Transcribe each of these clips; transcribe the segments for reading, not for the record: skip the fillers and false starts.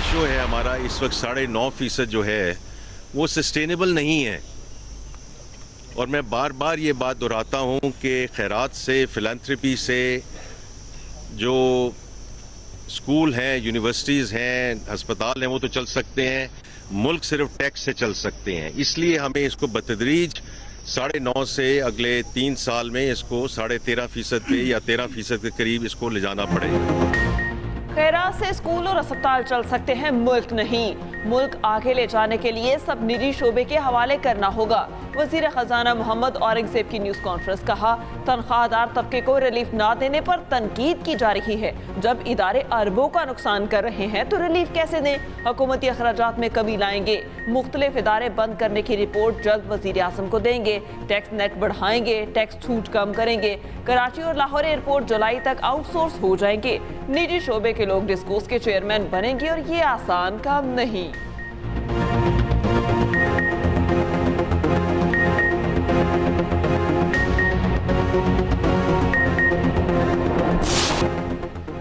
Ratio है हमारा इस वक्त 9.5% जो है वो सस्टेनेबल नहीं है। और मैं बार बार ये बात दोहराता हूँ कि खैरात से, फिलैंथ्रपी से जो स्कूल हैं, यूनिवर्सिटीज़ हैं, अस्पताल हैं, वो तो चल सकते हैं, मुल्क सिर्फ टैक्स से चल सकते हैं। इसलिए हमें इसको बतदरीज 9.5 से अगले 3 साल में इसको 13.5% पे या 13% के करीब इसको ले जाना पड़ेगा। खैरात से स्कूल और अस्पताल चल सकते हैं, मुल्क नहीं। मुल्क आगे ले जाने के लिए सब निजी शोबे के हवाले करना होगा। वजीर खजाना मोहम्मद औरंगजेब की न्यूज़ कॉन्फ्रेंस। कहा, तनख्वाहदार तबके को रिलीफ ना देने पर तनकीद की जा रही है। जब इदारे अरबों का नुकसान कर रहे हैं तो रिलीफ कैसे दें? हुकूमती अखराजात में कमी लाएंगे। मुख्तलिफ इदारे बंद करने की रिपोर्ट जल्द वजीर आज़म को देंगे। टैक्स नेट बढ़ाएंगे, टैक्स छूट कम करेंगे। कराची और लाहौर एयरपोर्ट जुलाई तक आउटसोर्स हो जाएंगे। निजी शोबे के लोग डिस्कोस के चेयरमैन बनेंगे और ये आसान काम नहीं।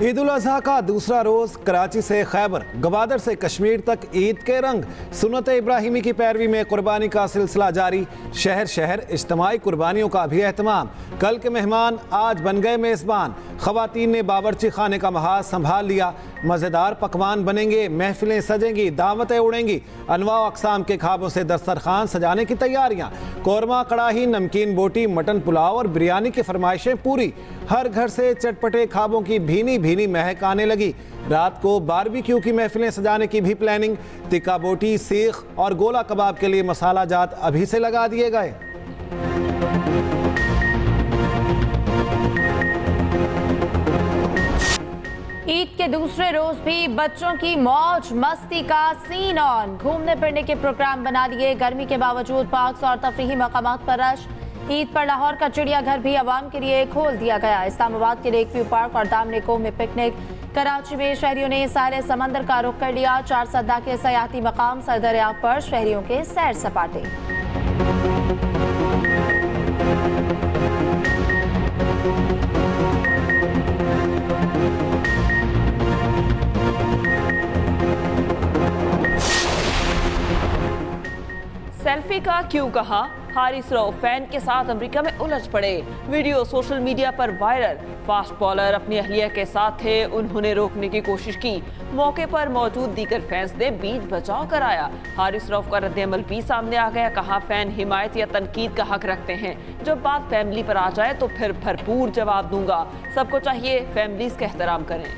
ईद उल अजहा का दूसरा रोज कराची से खैबर, गवादर से कश्मीर तक ईद के रंग। सुन्नत इब्राहिमी की पैरवी में कुर्बानी का सिलसिला जारी। शहर शहर इज्तिमाई कुर्बानियों का भी एहतमाम। कल के मेहमान आज बन गए मेज़बान। ख़वातीन ने बावर्ची खाने का महाज संभाल लिया। मज़ेदार पकवान बनेंगे, महफिलें सजेंगी, दावतें उड़ेंगी। अनवा अक़साम के खाबों से दस्तरखान सजाने की तैयारियाँ। कौरमा, कड़ाही, नमकीन बोटी, मटन पुलाव और बिरयानी की फरमाइशें पूरी। हर घर से चटपटे खाबों की भीनी भीनी महक आने लगी। रात को बारबेक्यू की महफिलें सजाने की भी प्लानिंग। टिक्का बोटी, सीख और गोला कबाब के लिए मसाला जात अभी से लगा दिए गए। ईद के दूसरे रोज भी बच्चों की मौज मस्ती का सीन ऑन। घूमने फिरने के प्रोग्राम बना लिए। गर्मी के बावजूद पार्क्स और तफरीही मकामात पर रश। ईद पर लाहौर का चिड़ियाघर भी आवाम के लिए खोल दिया गया। इस्लामाबाद के लेक व्यू पार्क और दामनेको में पिकनिक। कराची में शहरियों ने सारे समंदर का रुख कर लिया। 4 सद्दा के सयाहती मकाम सर दरिया पर शहरियों के सैर सपाटे। सेल्फी का क्यों कहा? हारिस रऊफ फैन के साथ अमेरिका में उलझ पड़े। वीडियो सोशल मीडिया पर वायरल। फास्ट बॉलर अपनी अहलिया के साथ थे, उन्होंने रोकने की कोशिश की। मौके पर मौजूद दीगर फैंस ने बीच बचाव कराया। हारिस रऊफ का रद्द-ए-अमल भी सामने आ गया। कहा, फैन हिमायत या तनकीद का हक रखते हैं। जब बात फैमिली पर आ जाए तो फिर भरपूर जवाब दूंगा। सबको चाहिए फैमिलीज का एहतराम करें।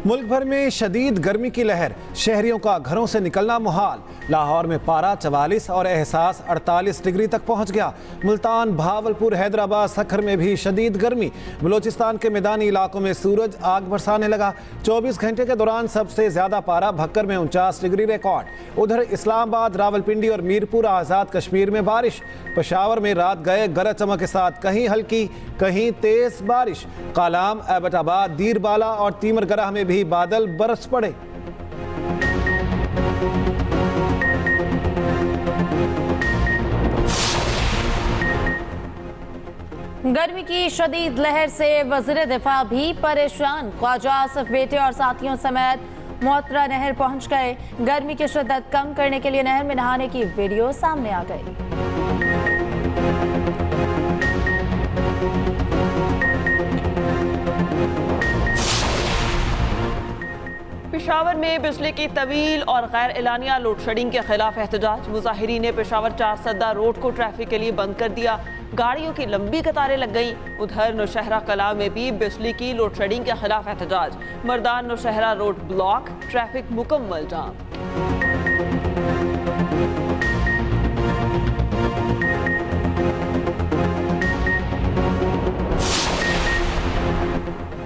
मुल्क भर में शदीद गर्मी की लहर। शहरियों का घरों से निकलना मुहाल। लाहौर में पारा 44 और एहसास 48 डिग्री तक पहुंच गया। मुल्तान, भावलपुर, हैदराबाद, सखर में भी शदीद गर्मी। बलोचिस्तान के मैदानी इलाकों में सूरज आग बरसाने लगा। 24 घंटे के दौरान सबसे ज्यादा पारा भक्कर में 49 डिग्री रिकॉर्ड। उधर इस्लामाबाद, रावलपिंडी और मीरपुर आज़ाद कश्मीर में बारिश। पेशावर में रात गए गरज चमक के साथ कहीं हल्की कहीं तेज बारिश। कालाम, एबटाबाद, दीरबाला और तीमरगराह में भी बादल बरस पड़े। गर्मी की शदीद लहर से वज़ीर दिफा भी परेशान। ख्वाजा आसिफ बेटे और साथियों समेत मोहतरा नहर पहुंच गए। गर्मी की शिद्दत कम करने के लिए नहर में नहाने की वीडियो सामने आ गई। पेशावर में बिजली की तवील और गैर एलानिया लोड शेडिंग के खिलाफ एहतजाज। मुजाहिरीन ने पेशावर 4 सद्दा रोड को ट्रैफिक के लिए बंद कर दिया। गाड़ियों की लंबी कतारें लग गई। उधर नौशहरा कला में भी बिजली की लोड शेडिंग के खिलाफ एहतजाज। Mardan Nowshera road block, traffic मुकम्मल जाम।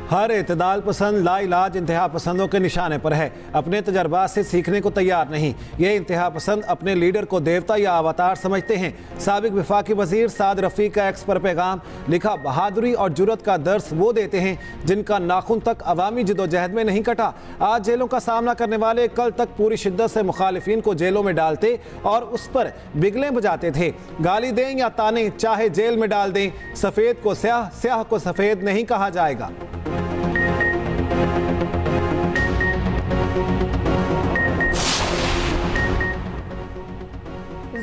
हर इतदाल पसंद लाइलाज इंतहा पसंदों के निशाने पर है। अपने तजर्बात से सीखने को तैयार नहीं। ये इंतहा पसंद अपने लीडर को देवता या अवतार समझते हैं। साबिक वफाकी वजीर साद रफ़ीक का एक्स पर पैगाम लिखा, बहादुरी और जुर्रत का दर्स वो देते हैं जिनका नाखून तक अवामी जदोजहद में नहीं कटा। आज जेलों का सामना करने वाले कल तक पूरी शिद्दत से मुखालिफिन को जेलों में डालते और उस पर बिगलें बजाते थे। गाली दें या ताने, चाहे जेल में डाल दें, सफ़ेद को स्याह, स्याह को सफ़ेद नहीं कहा जाएगा।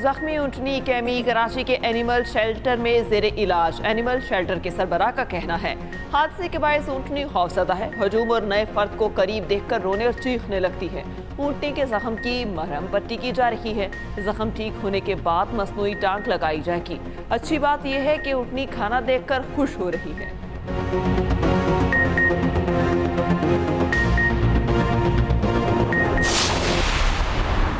जख्मी ऊंटनी कैमी कराची के एनिमल शेल्टर में जेर इलाज। एनिमल शेल्टर के सरबराह का कहना है हादसे के बायस ऊंटनी खौफजदा है। हजूम और नए फर्द को करीब देखकर रोने और चीखने लगती है। ऊंटनी के जख्म की मरहम पट्टी की जा रही है। जख्म ठीक होने के बाद मसनूई टांक लगाई जाएगी। अच्छी बात यह है कि ऊंटनी खाना देखकर खुश हो रही है।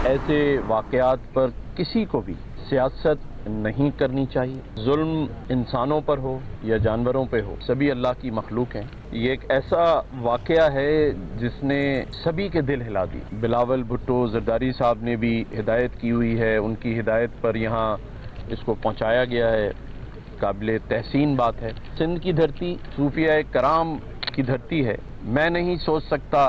ऐसे वाक़यात पर किसी को भी सियासत नहीं करनी चाहिए। जुल्म इंसानों पर हो या जानवरों पे हो, सभी अल्लाह की मखलूक हैं। ये एक ऐसा वाक़या है जिसने सभी के दिल हिला दी। बिलावल भुट्टो जरदारी साहब ने भी हिदायत की हुई है, उनकी हिदायत पर यहाँ इसको पहुँचाया गया है। काबिल तहसीन बात है। सिंध की धरती सूफिया कराम की धरती है। मैं नहीं सोच सकता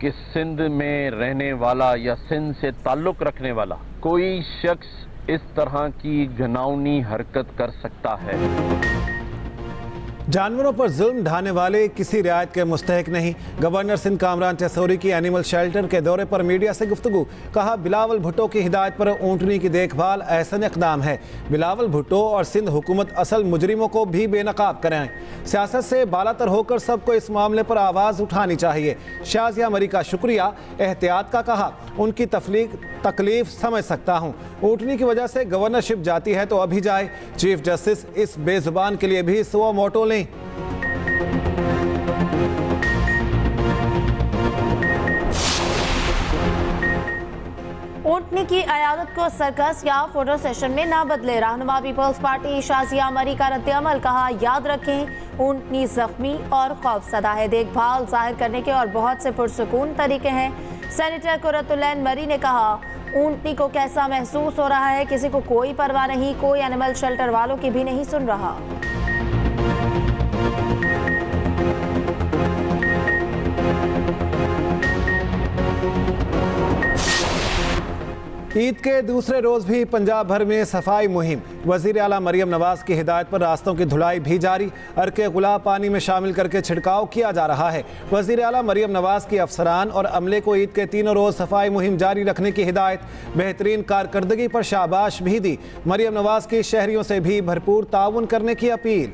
कि सिंध में रहने वाला या सिंध से ताल्लुक़ रखने वाला कोई शख्स इस तरह की घिनौनी हरकत कर सकता है। जानवरों पर जुल्म ढाने वाले किसी रियायत के मुस्तहिक नहीं। गवर्नर सिंध कामरान टेसौरी की एनिमल शेल्टर के दौरे पर मीडिया से गुफ्तगू। कहा बिलावल भुट्टो की हिदायत पर ऊंटनी की देखभाल एहसन इक़दाम है। बिलावल भुट्टो और सिंध हुकूमत असल मुजरिमों को भी बेनकाब कराएं। सियासत से बालातर होकर सबको इस मामले पर आवाज़ उठानी चाहिए। शाजिया मरी का शुक्रिया, एहतियात का कहा। उनकी तकलीफ समझ सकता हूँ। ऊंटनी की वजह से गवर्नरशिप जाती है तो अभी जाए। चीफ जस्टिस इस बेजुबान के लिए भी सुओ मोटो लें। ऊंटनी की अयादत को सर्कस या फोटो सेशन में ना बदले। रहनुमा पीपल्स पार्टी शाजिया मरी का रद्द-ए-अमल। कहा याद रखें ऊंटनी जख्मी और खौफजदा है। देखभाल जाहिर करने के और बहुत से पुरसुकून तरीके हैं। सेनेटर कुरतुलैन मरी ने कहा ऊंटनी को कैसा महसूस हो रहा है, किसी को कोई परवाह नहीं, कोई एनिमल शेल्टर वालों की भी नहीं सुन रहा। ईद के दूसरे रोज भी पंजाब भर में सफाई मुहिम। वजीर आला मरियम नवाज की हिदायत पर रास्तों की धुलाई भी जारी। अर्के गुलाब पानी में शामिल करके छिड़काव किया जा रहा है। वजीर आला मरियम नवाज की अफसरान और अमले को ईद के तीनों रोज सफाई मुहिम जारी रखने की हिदायत। बेहतरीन कारकर्दगी पर शाबाश भी दी। मरियम नवाज की शहरियों से भी भरपूर ताउन करने की अपील।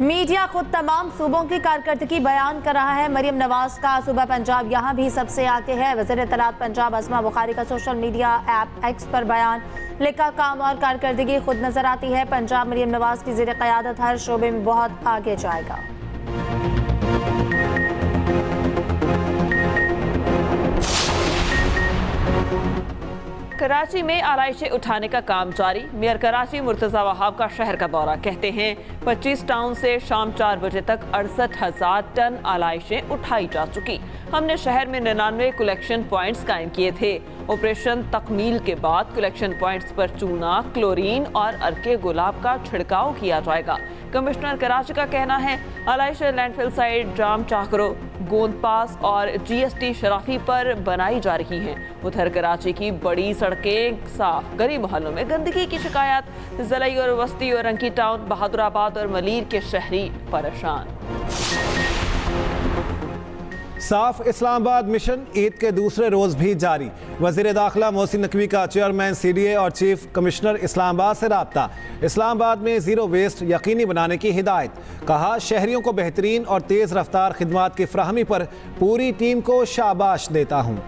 मीडिया खुद तमाम सूबों की कारकर्दगी बयान कर रहा है। मरियम नवाज का सूबा पंजाब यहाँ भी सबसे आगे है। वज़ीर इत्तलात पंजाब अस्मा बुखारी का सोशल मीडिया ऐप एक्स पर बयान। लिखा काम और कारकर्दगी खुद नजर आती है। पंजाब मरियम नवाज की ज़ेर क़यादत हर शोबे में बहुत आगे जाएगा। कराची में आलाइशें उठाने का काम जारी। मेयर कराची मुर्तज़ा वहाब का शहर का दौरा। कहते हैं 25 टाउन से शाम 4 बजे तक 68,000 टन आलाइशें उठाई जा चुकी। हमने शहर में 99 कलेक्शन पॉइंट्स कायम किए थे। ऑपरेशन तकमील के बाद कलेक्शन पॉइंट्स पर चूना, क्लोरीन और अर्के गुलाब का छिड़काव किया जाएगा। कमिश्नर कराची का कहना है आलाइशें लैंडफिल साइड, जाम चाकरो, गोंद पास और GST शराफी पर बनाई जा रही हैं। उधर कराची की बड़ी सड़कें साफ, गरीब मोहल्लों में गंदगी की शिकायत। जलाई और वस्ती और रंकी टाउन, बहादुराबाद और मलीर के शहरी परेशान। साफ इस्लामाबाद मिशन ईद के दूसरे रोज भी जारी। वजीर दाखिला मोहसिन नकवी का चेयरमैन CDA और चीफ कमिश्नर इस्लामाबाद से राब्ता। इस्लामाबाद में ज़ीरो वेस्ट यकीनी बनाने की हिदायत। कहा शहरियों को बेहतरीन और तेज़ रफ्तार खिदमात की फ्राहमी पर पूरी टीम को शाबाश देता हूँ।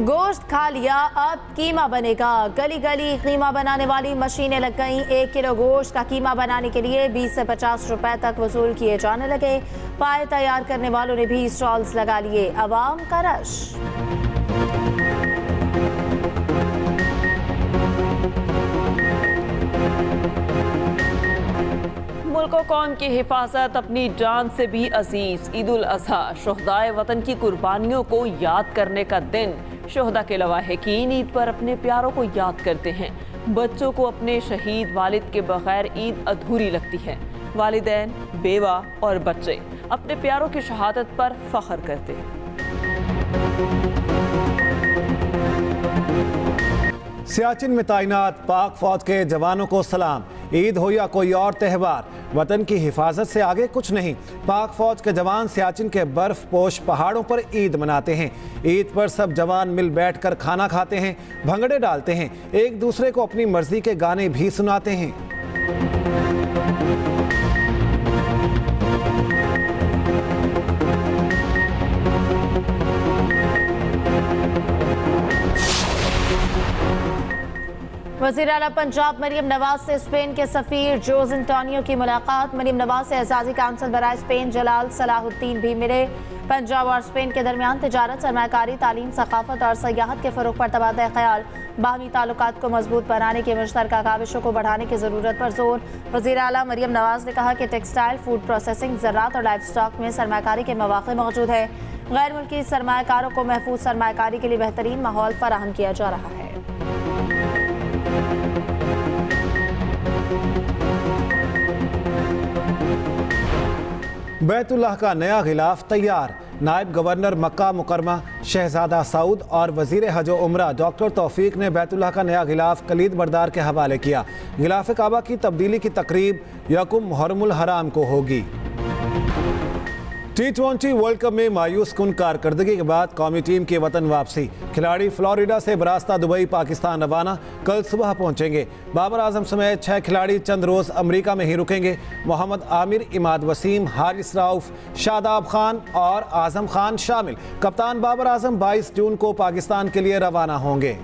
गोश्त खा लिया अब कीमा बनेगा। गली गली कीमा बनाने वाली मशीनें लग गईं। 1 किलो गोश्त का कीमा बनाने के लिए 20 से 50 रुपए तक वसूल किए जाने लगे। पाए तैयार करने वालों ने भी स्टॉल्स लगा लिए। अवाम का रश। मुल्क और कौम की हिफाजत अपनी जान से भी अजीज। ईद उल अज़हा शोहदाए वतन की कुर्बानियों को याद करने का दिन। शोहदा के लवाहिकीन ईद पर अपने प्यारों को याद करते हैं। बच्चों को अपने शहीद वालिद के बगैर ईद अधूरी लगती है। वालिदैन, बेवा और बच्चे अपने प्यारों की शहादत पर फख्र करते हैं। सियाचिन में तैनात पाक फौज के जवानों को सलाम। ईद हो या कोई और त्यौहार, वतन की हिफाजत से आगे कुछ नहीं। पाक फौज के जवान सियाचिन के बर्फ पोश पहाड़ों पर ईद मनाते हैं। ईद पर सब जवान मिल बैठकर खाना खाते हैं, भंगड़े डालते हैं, एक दूसरे को अपनी मर्जी के गाने भी सुनाते हैं। वज़ीर आला पंजाब मरियम नवाज से स्पेन के सफीर जोस एंटोनियो की मुलाकात। मरियम नवाज से एजाजी काउंसिल बराए स्पेन जलाल सलाहुद्दीन भी मिले। पंजाब और स्पेन के दरमियान तिजारत, सरमाकारी, तालीम, सकाफत और सयाहत के फ़रोग पर तबादला ख्याल। बाहमी ताल्लुकात को मजबूत बनाने की मुश्तरका काविशों को बढ़ाने की ज़रूरत पर जोर। वज़ीर आला मरियम नवाज ने कहा कि टेक्सटाइल, फूड प्रोसेसिंग, ज़राअत और लाइफ स्टॉक में सरमाकारी के मौक़े मौजूद है। गैर मुल्की सरमाकारों को महफूज सरमाकारी के लिए बेहतरीन माहौल फराहम किया जा रहा है। बैतुल्लाह का नया गिलाफ तैयार। नायब गवर्नर मक्का मुकरमा शहजादा सऊद और वजीर हज उम्रा डॉक्टर तौफीक ने बैतुल्लाह का नया गिलाफ कलीद बरदार के हवाले किया। गिलाफ काबा की तब्दीली की तकरीब यकुम मुहर्रमुल हराम को होगी। T20 वर्ल्ड कप में मायूस कुन कारकर्दगी के बाद कौमी टीम की वतन वापसी। खिलाड़ी फ्लोरिडा से बरास्ता दुबई पाकिस्तान रवाना, कल सुबह पहुंचेंगे। बाबर आजम समेत 6 खिलाड़ी चंद रोज़ अमेरिका में ही रुकेंगे। मोहम्मद आमिर, इमाद वसीम, हारिस राउफ, शादाब खान और आजम खान शामिल। कप्तान बाबर आजम 22 जून को पाकिस्तान के लिए रवाना होंगे।